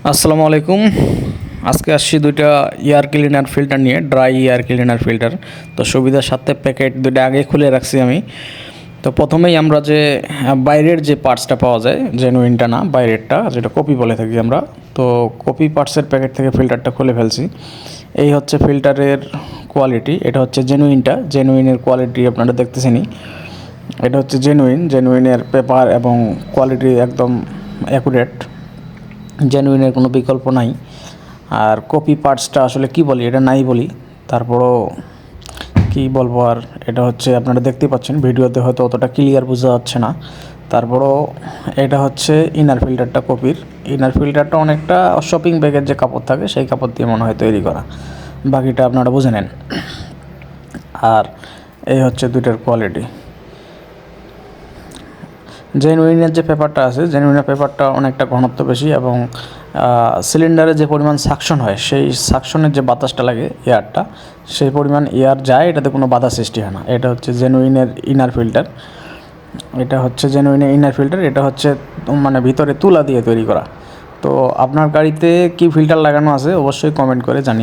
আসসালামু আলাইকুম। আজকে আসছি দুইটা এয়ার ক্লিনার ফিল্টার নিয়ে, ড্রাই এয়ার ক্লিনার ফিল্টার। তো সুবিধার সাথে প্যাকেট দুইটা আগে খুলে রাখছি আমি। তো প্রথমেই আমরা যে বাইরের যে পার্টসটা পাওয়া যায়, জেনুইনটা না বাইরেরটা, যেটা কপি বলে থাকি আমরা, তো কপি পার্টসের প্যাকেট থেকে ফিল্টারটা খুলে ফেলছি। এই হচ্ছে ফিল্টারের কোয়ালিটি। এটা হচ্ছে জেনুইনটা, জেনুইনের কোয়ালিটি আপনারা দেখতেছেনই। এটা হচ্ছে জেনুইনের পেপার এবং কোয়ালিটি একদম অ্যাকুরেট, জেনুইনের কোনো বিকল্প নাই। আর কপি পার্টসটা আসলে কি বলি, এটা নাই বলি, তারপরও কি বলবো আর। এটা হচ্ছে আপনারা দেখতে পাচ্ছেন ভিডিওতে, হয়তো অতটা ক্লিয়ার বোঝা যাচ্ছে না, তারপরও এটা হচ্ছে ইনার ফিল্টারটা কপির। ইনার ফিল্টারটা অনেকটা শপিং ব্যাগের যে কাপড় থাকে সেই কাপড় দিয়ে মনে হয় তৈরি করা, বাকিটা আপনারা বুঝে নেন। আর এই হচ্ছে দুইটার কোয়ালিটি। জেনুইনের যে পেপারটা আছে, জেনুইনের পেপারটা অনেকটা ঘনত্ব বেশি এবং সিলিন্ডারে যে পরিমাণ সাকশন হয়, সেই সাকশনের যে বাতাসটা লাগে এয়ারটা, সেই পরিমাণ এয়ার যায়, এটাতে কোনো বাধা সৃষ্টি হয় না। এটা হচ্ছে জেনুইনের ইনার ফিল্টার। এটা হচ্ছে মানে ভিতরে তুলা দিয়ে তৈরি করা। তো আপনার গাড়িতে কি ফিল্টার লাগানো আছে অবশ্যই কমেন্ট করে জানিয়ে